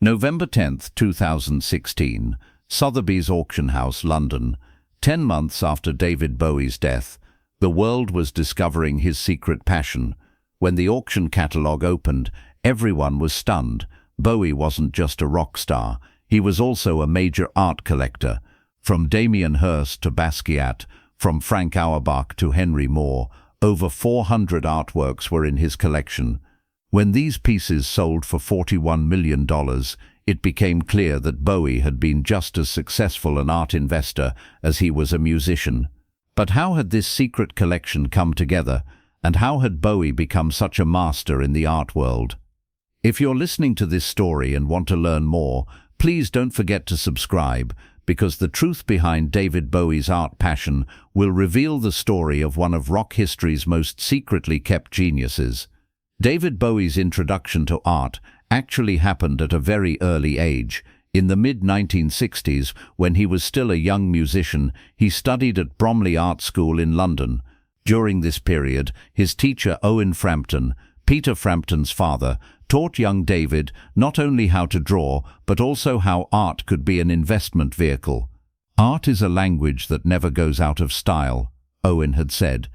November 10, 2016, Sotheby's Auction House, London. 10 months after David Bowie's death, the world was discovering his secret passion. When the auction catalogue opened, everyone was stunned. Bowie wasn't just a rock star, he was also a major art collector. From Damien Hirst to Basquiat, from Frank Auerbach to Henry Moore, over 400 artworks were in his collection. When these pieces sold for $41 million, it became clear that Bowie had been just as successful an art investor as he was a musician. But how had this secret collection come together, and how had Bowie become such a master in the art world? If you're listening to this story and want to learn more, please don't forget to subscribe, because the truth behind David Bowie's art passion will reveal the story of one of rock history's most secretly kept geniuses. David Bowie's introduction to art actually happened at a very early age. In the mid-1960s, when he was still a young musician, he studied at Bromley Art School in London. During this period, his teacher Owen Frampton, Peter Frampton's father, taught young David not only how to draw, but also how art could be an investment vehicle. "Art is a language that never goes out of style," Owen had said.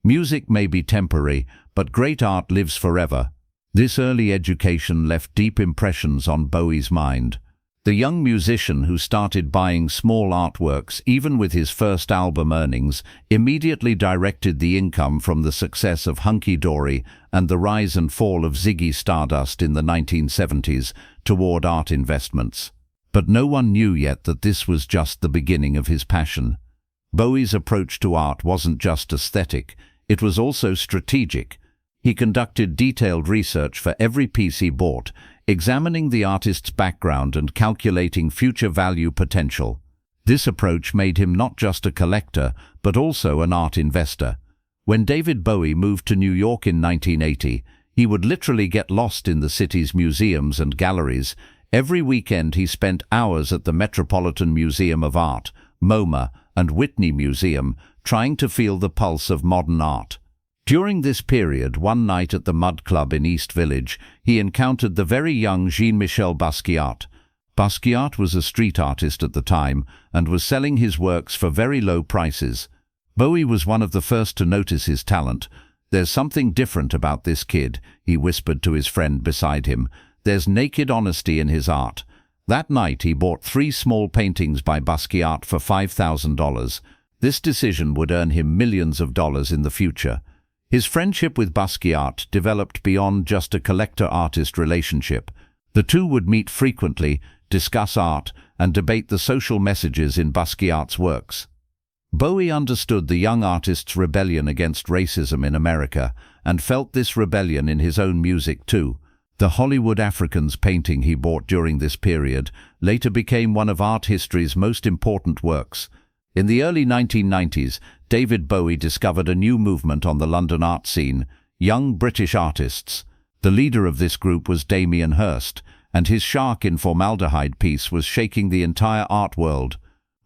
"Music may be temporary, but great art lives forever." This early education left deep impressions on Bowie's mind. The young musician, who started buying small artworks even with his first album earnings, immediately directed the income from the success of Hunky Dory and the rise and fall of Ziggy Stardust in the 1970s toward art investments. But no one knew yet that this was just the beginning of his passion. Bowie's approach to art wasn't just aesthetic, it was also strategic. He conducted detailed research for every piece he bought, examining the artist's background and calculating future value potential. This approach made him not just a collector, but also an art investor. When David Bowie moved to New York in 1980, he would literally get lost in the city's museums and galleries. Every weekend he spent hours at the Metropolitan Museum of Art, MoMA, and Whitney Museum, trying to feel the pulse of modern art. During this period, one night at the Mud Club in East Village, he encountered the very young Jean-Michel Basquiat. Basquiat was a street artist at the time and was selling his works for very low prices. Bowie was one of the first to notice his talent. "There's something different about this kid," he whispered to his friend beside him. "There's naked honesty in his art." That night he bought 3 small paintings by Basquiat for $5,000. This decision would earn him millions of dollars in the future. His friendship with Basquiat developed beyond just a collector-artist relationship. The two would meet frequently, discuss art, and debate the social messages in Basquiat's works. Bowie understood the young artist's rebellion against racism in America, and felt this rebellion in his own music too. The Hollywood Africans painting he bought during this period later became one of art history's most important works. In the early 1990s, David Bowie discovered a new movement on the London art scene, young British artists. The leader of this group was Damien Hirst, and his Shark in Formaldehyde piece was shaking the entire art world.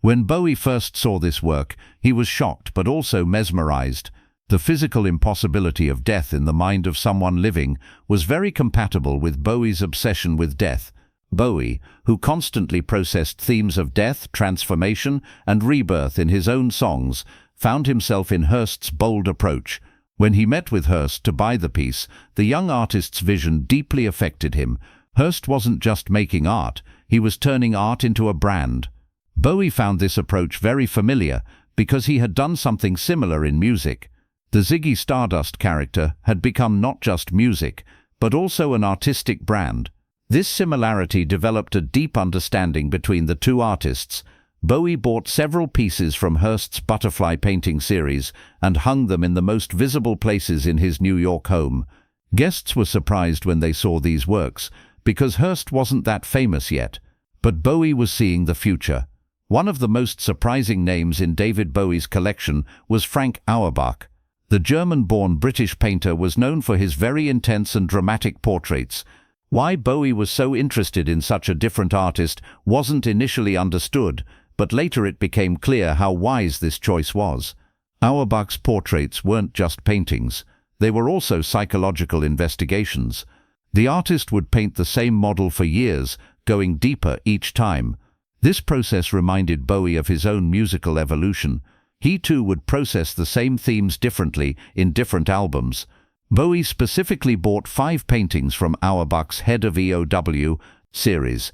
When Bowie first saw this work, he was shocked but also mesmerized. The physical impossibility of death in the mind of someone living was very compatible with Bowie's obsession with death. Bowie, who constantly processed themes of death, transformation, and rebirth in his own songs, found himself in Hirst's bold approach. When he met with Hirst to buy the piece, the young artist's vision deeply affected him. Hirst wasn't just making art, he was turning art into a brand. Bowie found this approach very familiar because he had done something similar in music. The Ziggy Stardust character had become not just music, but also an artistic brand. This similarity developed a deep understanding between the two artists. Bowie bought several pieces from Hirst's butterfly painting series and hung them in the most visible places in his New York home. Guests were surprised when they saw these works, because Hirst wasn't that famous yet. But Bowie was seeing the future. One of the most surprising names in David Bowie's collection was Frank Auerbach. The German-born British painter was known for his very intense and dramatic portraits. Why Bowie was so interested in such a different artist wasn't initially understood, but later it became clear how wise this choice was. Auerbach's portraits weren't just paintings, they were also psychological investigations. The artist would paint the same model for years, going deeper each time. This process reminded Bowie of his own musical evolution. He too would process the same themes differently in different albums. Bowie specifically bought 5 paintings from Auerbach's Head of EOW series.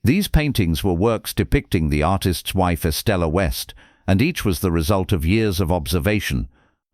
These paintings were works depicting the artist's wife Estella West, and each was the result of years of observation.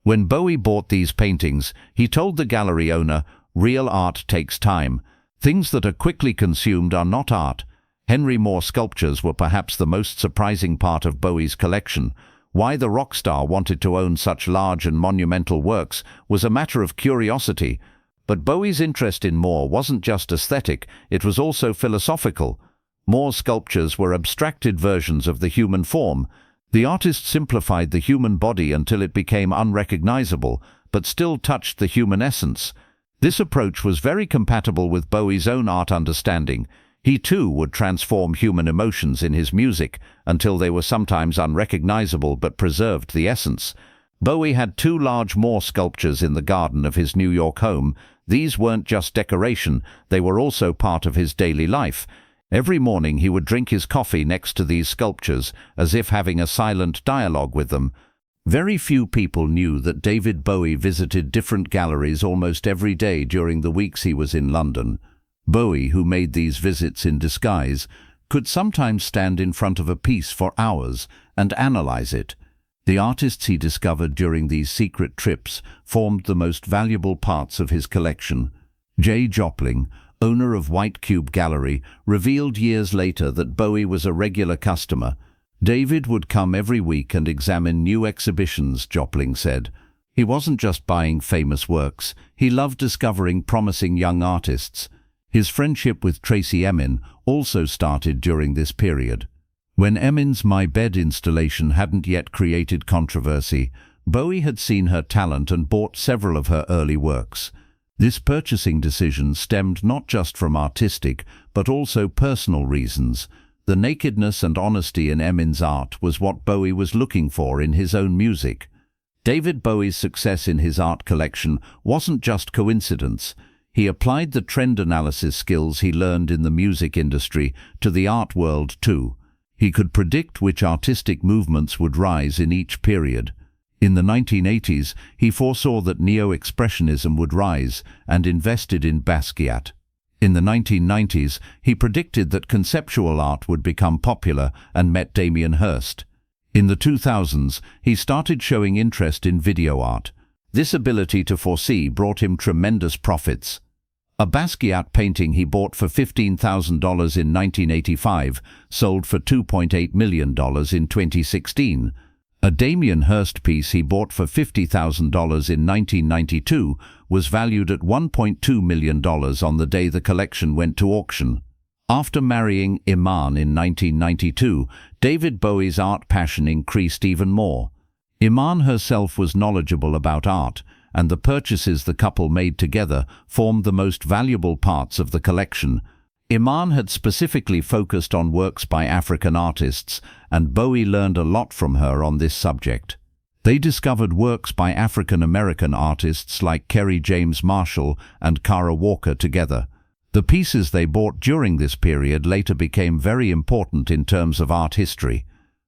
When Bowie bought these paintings, he told the gallery owner, "Real art takes time. Things that are quickly consumed are not art." Henry Moore sculptures were perhaps the most surprising part of Bowie's collection. Why the rock star wanted to own such large and monumental works was a matter of curiosity. But Bowie's interest in Moore wasn't just aesthetic, it was also philosophical. Moore's sculptures were abstracted versions of the human form. The artist simplified the human body until it became unrecognizable, but still touched the human essence. This approach was very compatible with Bowie's own art understanding. He too would transform human emotions in his music until they were sometimes unrecognizable but preserved the essence. Bowie had 2 large Moore sculptures in the garden of his New York home. These weren't just decoration, they were also part of his daily life. Every morning he would drink his coffee next to these sculptures, as if having a silent dialogue with them. Very few people knew that David Bowie visited different galleries almost every day during the weeks he was in London. Bowie, who made these visits in disguise, could sometimes stand in front of a piece for hours and analyze it. The artists he discovered during these secret trips formed the most valuable parts of his collection. J. Jopling, owner of White Cube Gallery, revealed years later that Bowie was a regular customer. David would come every week and examine new exhibitions, Jopling said. He wasn't just buying famous works, he loved discovering promising young artists. His friendship with Tracey Emin also started during this period. When Emin's My Bed installation hadn't yet created controversy, Bowie had seen her talent and bought several of her early works. This purchasing decision stemmed not just from artistic, but also personal reasons. The nakedness and honesty in Emin's art was what Bowie was looking for in his own music. David Bowie's success in his art collection wasn't just coincidence. He applied the trend analysis skills he learned in the music industry to the art world too. He could predict which artistic movements would rise in each period. In the 1980s, he foresaw that neo-expressionism would rise and invested in Basquiat. In the 1990s, he predicted that conceptual art would become popular and met Damien Hirst. In the 2000s, he started showing interest in video art. This ability to foresee brought him tremendous profits. A Basquiat painting he bought for $15,000 in 1985 sold for $2.8 million in 2016. A Damien Hirst piece he bought for $50,000 in 1992 was valued at $1.2 million on the day the collection went to auction. After marrying Iman in 1992, David Bowie's art passion increased even more. Iman herself was knowledgeable about art, and the purchases the couple made together formed the most valuable parts of the collection. Iman had specifically focused on works by African artists, and Bowie learned a lot from her on this subject. They discovered works by African American artists like Kerry James Marshall and Kara Walker together. The pieces they bought during this period later became very important in terms of art history.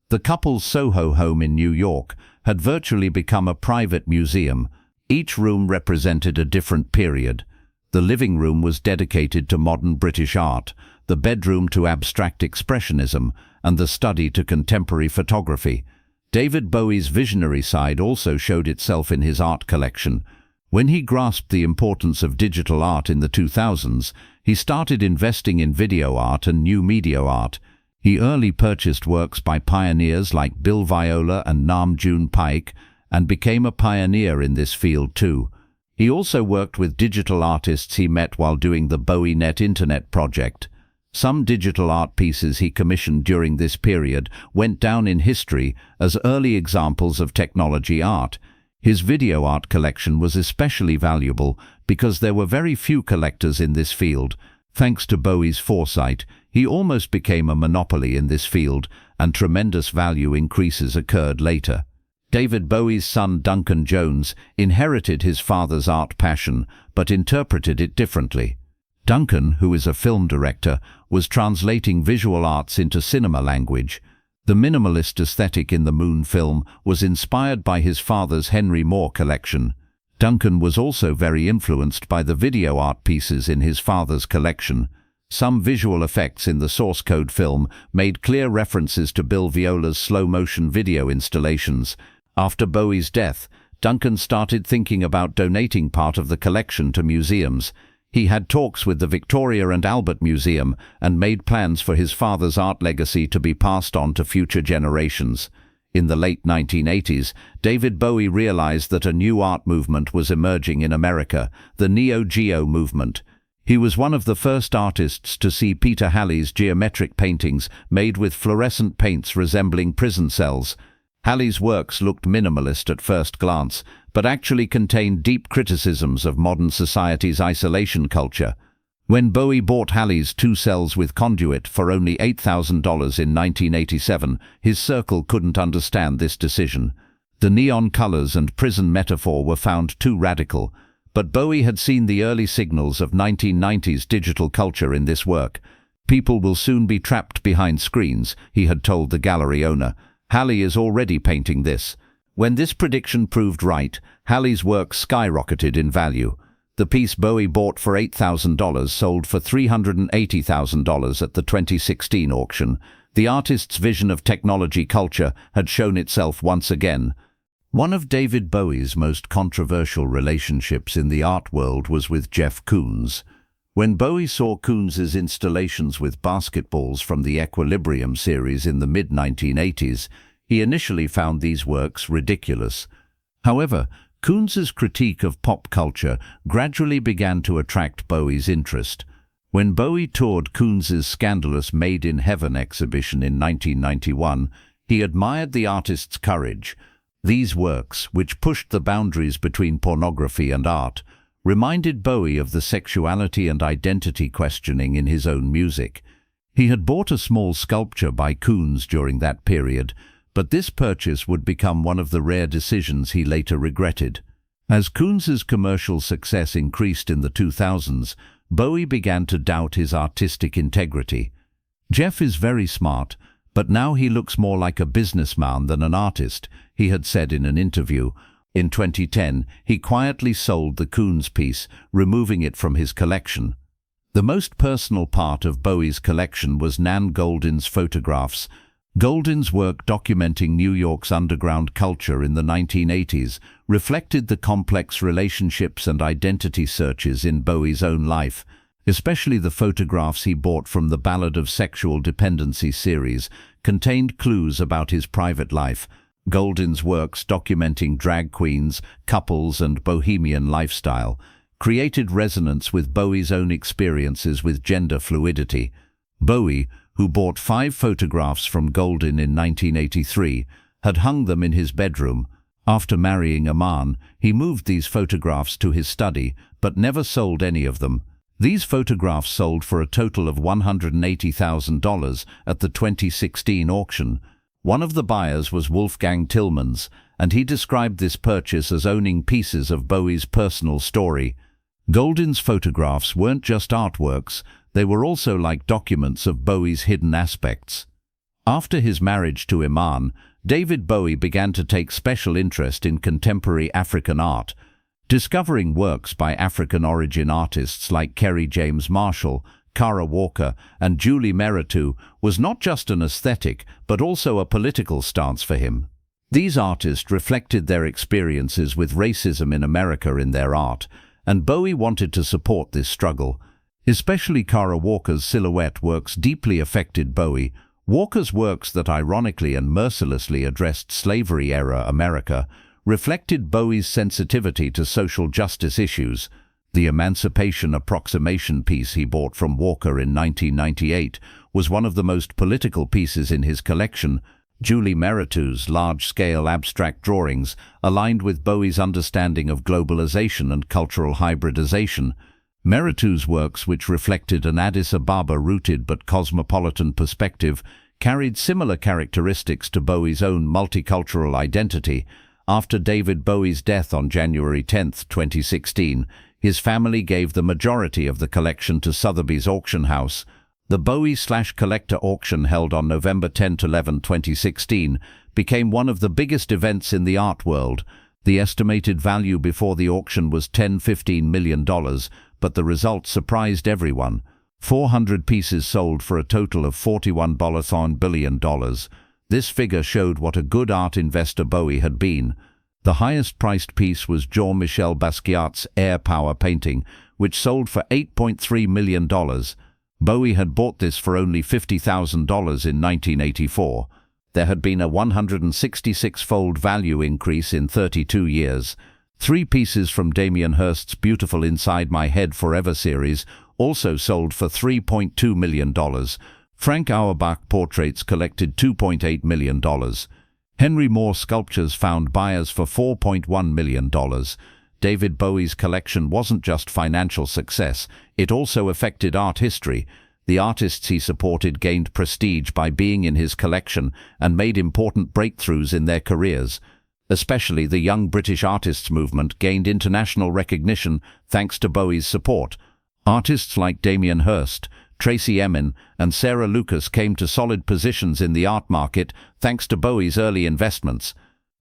The couple's Soho home in New York had virtually become a private museum. Each room represented a different period. The living room was dedicated to modern British art, the bedroom to abstract expressionism, and the study to contemporary photography. David Bowie's visionary side also showed itself in his art collection. When he grasped the importance of digital art in the 2000s, he started investing in video art and new media art. He early purchased works by pioneers like Bill Viola and Nam June Paik, and became a pioneer in this field too. He also worked with digital artists he met while doing the BowieNet Internet project. Some digital art pieces he commissioned during this period went down in history as early examples of technology art. His video art collection was especially valuable because there were very few collectors in this field. Thanks to Bowie's foresight, he almost became a monopoly in this field, and tremendous value increases occurred later. David Bowie's son Duncan Jones inherited his father's art passion, but interpreted it differently. Duncan, who is a film director, was translating visual arts into cinema language. The minimalist aesthetic in the Moon film was inspired by his father's Henry Moore collection. Duncan was also very influenced by the video art pieces in his father's collection. Some visual effects in the source code film made clear references to Bill Viola's slow-motion video installations. After Bowie's death, Duncan started thinking about donating part of the collection to museums. He had talks with the Victoria and Albert Museum and made plans for his father's art legacy to be passed on to future generations. In the late 1980s, David Bowie realized that a new art movement was emerging in America, the Neo Geo movement. He was one of the first artists to see Peter Halley's geometric paintings made with fluorescent paints resembling prison cells. Halley's works looked minimalist at first glance, but actually contained deep criticisms of modern society's isolation culture. When Bowie bought Halley's Two Cells with Conduit for only $8,000 in 1987, his circle couldn't understand this decision. The neon colors and prison metaphor were found too radical, but Bowie had seen the early signals of 1990s digital culture in this work. "People will soon be trapped behind screens," he had told the gallery owner. "Halley is already painting this." When this prediction proved right, Halley's work skyrocketed in value. The piece Bowie bought for $8,000 sold for $380,000 at the 2016 auction. The artist's vision of technology culture had shown itself once again. One of David Bowie's most controversial relationships in the art world was with Jeff Koons. When Bowie saw Koons's installations with basketballs from the Equilibrium series in the mid-1980s, he initially found these works ridiculous. However, Koons's critique of pop culture gradually began to attract Bowie's interest. When Bowie toured Koons's scandalous Made in Heaven exhibition in 1991, he admired the artist's courage. These works, which pushed the boundaries between pornography and art, reminded Bowie of the sexuality and identity questioning in his own music. He had bought a small sculpture by Koons during that period, but this purchase would become one of the rare decisions he later regretted. As Koons's commercial success increased in the 2000s, Bowie began to doubt his artistic integrity. "Jeff is very smart, but now he looks more like a businessman than an artist," he had said in an interview. In 2010, he quietly sold the Koons piece, removing it from his collection. The most personal part of Bowie's collection was Nan Goldin's photographs. Goldin's work documenting New York's underground culture in the 1980s reflected the complex relationships and identity searches in Bowie's own life. Especially the photographs he bought from the Ballad of Sexual Dependency series contained clues about his private life. Goldin's works documenting drag queens, couples, and bohemian lifestyle created resonance with Bowie's own experiences with gender fluidity. Bowie, who bought 5 photographs from Goldin in 1983, had hung them in his bedroom. After marrying Aman, he moved these photographs to his study, but never sold any of them. These photographs sold for a total of $180,000 at the 2016 auction. One of the buyers was Wolfgang Tillmans, and he described this purchase as owning pieces of Bowie's personal story. Goldin's photographs weren't just artworks, they were also like documents of Bowie's hidden aspects. After his marriage to Iman, David Bowie began to take special interest in contemporary African art. Discovering works by African-origin artists like Kerry James Marshall, Kara Walker, and Julie Meritou was not just an aesthetic, but also a political stance for him. These artists reflected their experiences with racism in America in their art, and Bowie wanted to support this struggle. Especially Kara Walker's silhouette works deeply affected Bowie. Walker's works that ironically and mercilessly addressed slavery-era America reflected Bowie's sensitivity to social justice issues. The Emancipation Approximation piece he bought from Walker in 1998 was one of the most political pieces in his collection. Julie Meritou's large-scale abstract drawings aligned with Bowie's understanding of globalization and cultural hybridization. Meritou's works, which reflected an Addis Ababa-rooted but cosmopolitan perspective, carried similar characteristics to Bowie's own multicultural identity. After David Bowie's death on January 10, 2016, His family gave the majority of the collection to Sotheby's auction house. The Bowie/collector auction held on November 10–11, 2016 became one of the biggest events in the art world. The estimated value before the auction was $10–15 million, but the result surprised everyone. 400 pieces sold for a total of $41 billion. This figure showed what a good art investor Bowie had been. The highest-priced piece was Jean-Michel Basquiat's Air Power painting, which sold for $8.3 million. Bowie had bought this for only $50,000 in 1984. There had been a 166-fold value increase in 32 years. 3 pieces from Damien Hirst's beautiful Inside My Head Forever series also sold for $3.2 million. Frank Auerbach portraits collected $2.8 million. Henry Moore sculptures found buyers for $4.1 million. David Bowie's collection wasn't just financial success, it also affected art history. The artists he supported gained prestige by being in his collection and made important breakthroughs in their careers. Especially the young British artists movement gained international recognition thanks to Bowie's support. Artists like Damien Hirst, Tracey Emin, and Sarah Lucas came to solid positions in the art market thanks to Bowie's early investments.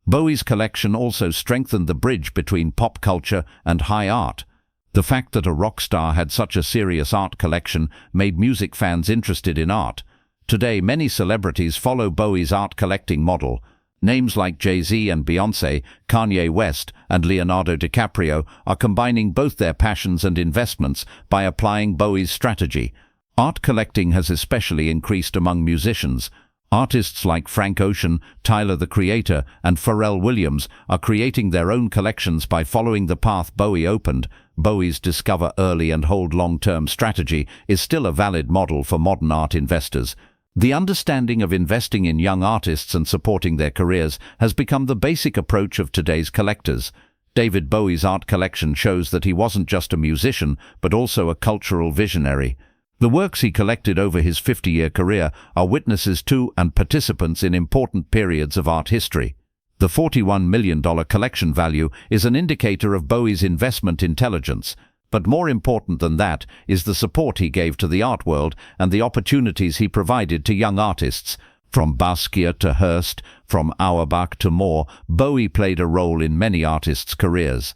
Bowie's collection also strengthened the bridge between pop culture and high art. The fact that a rock star had such a serious art collection made music fans interested in art. Today, many celebrities follow Bowie's art collecting model. Names like Jay-Z and Beyoncé, Kanye West, and Leonardo DiCaprio are combining both their passions and investments by applying Bowie's strategy. Art collecting has especially increased among musicians. Artists like Frank Ocean, Tyler the Creator, and Pharrell Williams are creating their own collections by following the path Bowie opened. Bowie's discover early and hold long-term strategy is still a valid model for modern art investors. The understanding of investing in young artists and supporting their careers has become the basic approach of today's collectors. David Bowie's art collection shows that he wasn't just a musician, but also a cultural visionary. The works he collected over his 50-year career are witnesses to and participants in important periods of art history. The $41 million collection value is an indicator of Bowie's investment intelligence. But more important than that is the support he gave to the art world and the opportunities he provided to young artists. From Basquiat to Hirst, from Auerbach to Moore, Bowie played a role in many artists' careers.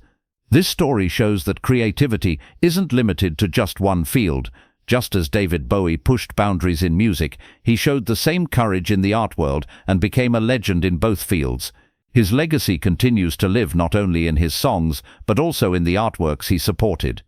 This story shows that creativity isn't limited to just one field. Just as David Bowie pushed boundaries in music, he showed the same courage in the art world and became a legend in both fields. His legacy continues to live not only in his songs, but also in the artworks he supported.